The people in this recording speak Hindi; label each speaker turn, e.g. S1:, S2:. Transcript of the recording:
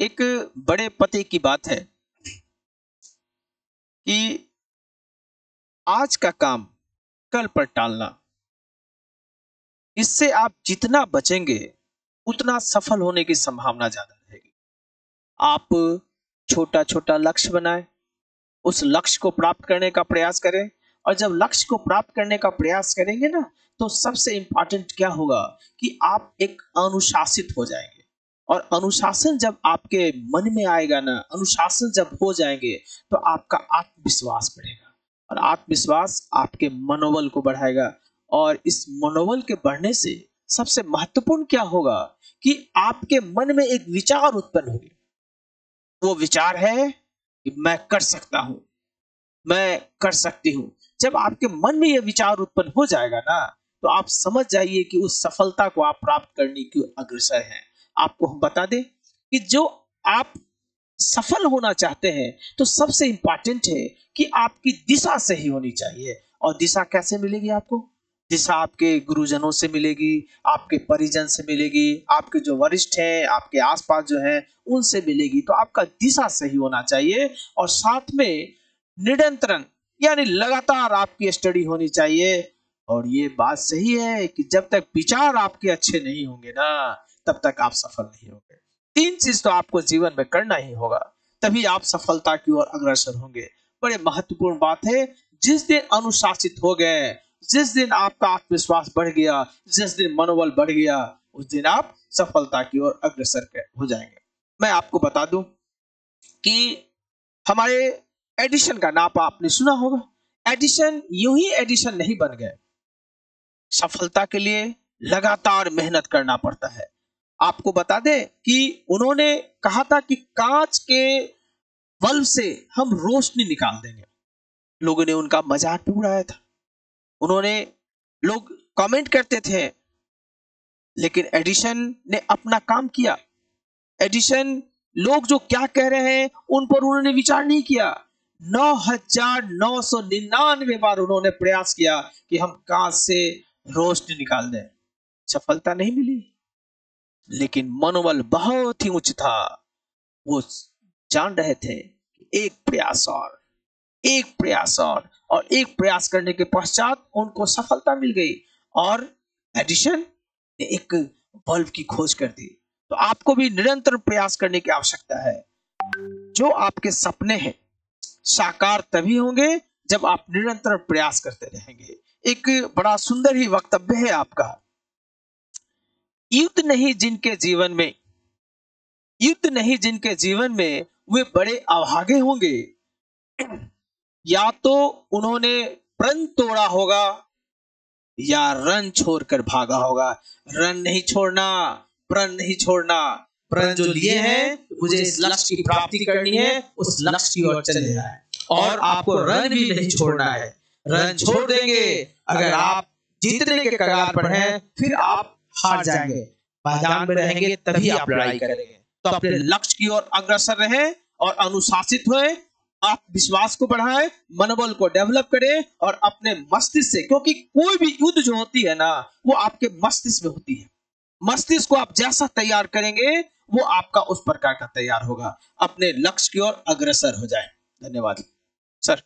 S1: एक बड़े पते की बात है कि आज का काम कल पर टालना, इससे आप जितना बचेंगे उतना सफल होने की संभावना ज्यादा रहेगी। आप छोटा छोटा लक्ष्य बनाएं, उस लक्ष्य को प्राप्त करने का प्रयास करें। और जब लक्ष्य को प्राप्त करने का प्रयास करेंगे ना, तो सबसे इंपॉर्टेंट क्या होगा कि आप एक अनुशासित हो जाएंगे। और अनुशासन जब आपके मन में आएगा ना, अनुशासन जब हो जाएंगे, तो आपका आत्मविश्वास बढ़ेगा। और आत्मविश्वास आपके मनोबल को बढ़ाएगा। और इस मनोबल के बढ़ने से सबसे महत्वपूर्ण क्या होगा कि आपके मन में एक विचार उत्पन्न होगी। वो विचार है कि मैं कर सकता हूं, मैं कर सकती हूँ। जब आपके मन में यह विचार उत्पन्न हो जाएगा ना, तो आप समझ जाइए कि उस सफलता को आप प्राप्त करने की अग्रसर हैं। आपको हम बता दें कि जो आप सफल होना चाहते हैं, तो सबसे इंपॉर्टेंट है कि आपकी दिशा सही होनी चाहिए। और दिशा कैसे मिलेगी आपको? दिशा आपके गुरुजनों से मिलेगी, आपके परिजन से मिलेगी, आपके जो वरिष्ठ हैं, आपके आसपास जो हैं, उनसे मिलेगी। तो आपका दिशा सही होना चाहिए। और साथ में निरंतरन यानी लगातार आपकी स्टडी होनी चाहिए। और ये बात सही है कि जब तक विचार आपके अच्छे नहीं होंगे ना, तब तक आप सफल नहीं होंगे। तीन चीज तो आपको जीवन में करना ही होगा, तभी आप सफलता की ओर अग्रसर होंगे। बड़े महत्वपूर्ण बात है। जिस दिन अनुशासित हो गए, जिस दिन आपका आत्मविश्वास बढ़ गया, जिस दिन मनोबल बढ़ गया, उस दिन आप सफलता की ओर अग्रसर हो जाएंगे। मैं आपको बता दूं कि हमारे एडिशन का नाम आपने सुना होगा। एडिशन यूं ही एडिशन नहीं बन गए। सफलता के लिए लगातार मेहनत करना पड़ता है। आपको बता दें कि उन्होंने कहा था कि कांच के बल्ब से हम रोशनी निकाल देंगे। लोगों ने उनका मजाक भी उड़ाया था। उन्होंने लोग कमेंट करते थे, लेकिन एडिशन ने अपना काम किया। एडिशन लोग जो क्या कह रहे हैं उन पर उन्होंने विचार नहीं किया। 9,999 बार उन्होंने प्रयास किया कि हम कांच से रोशनी निकाल दें। सफलता नहीं मिली, लेकिन मनोबल बहुत ही उच्च था। वो जान रहे थे कि एक प्रयास और, एक प्रयास और एक प्रयास करने के पश्चात उनको सफलता मिल गई। और एडिशन ने एक बल्ब की खोज कर दी। तो आपको भी निरंतर प्रयास करने की आवश्यकता है। जो आपके सपने हैं साकार तभी होंगे जब आप निरंतर प्रयास करते रहेंगे। एक बड़ा सुंदर ही वक्तव्य है आपका। युद्ध नहीं जिनके जीवन में, युद्ध नहीं जिनके जीवन में, वे बड़े अभागे होंगे। या तो उन्होंने प्रण तोड़ा होगा या रन छोड़कर भागा होगा। रन नहीं छोड़ना, प्रण नहीं छोड़ना। प्रण जो लिए हैं, मुझे इस लक्ष्य की प्राप्ति करनी है, उस लक्ष्य की ओर चले जाए। और आपको रन भी नहीं छोड़ना है। रन छोड़ देंगे, अगर आप जीतने के कगार पर हैं, फिर आप हार जाएंगे। मैदान में रहेंगे तभी आप लड़ाई करेंगे। तो अपने लक्ष्य की ओर अग्रसर रहें और अनुशासित होएं। आप विश्वास को बढ़ाएं, मनोबल को डेवलप करें और अपने मस्तिष्क से, क्योंकि कोई भी युद्ध जो होती है ना, वो आपके मस्तिष्क में होती है। मस्तिष्क को आप जैसा तैयार करेंगे, वो आपका उस प्रकार का तैयार होगा। अपने लक्ष्य की ओर अग्रसर हो जाए। धन्यवाद सर।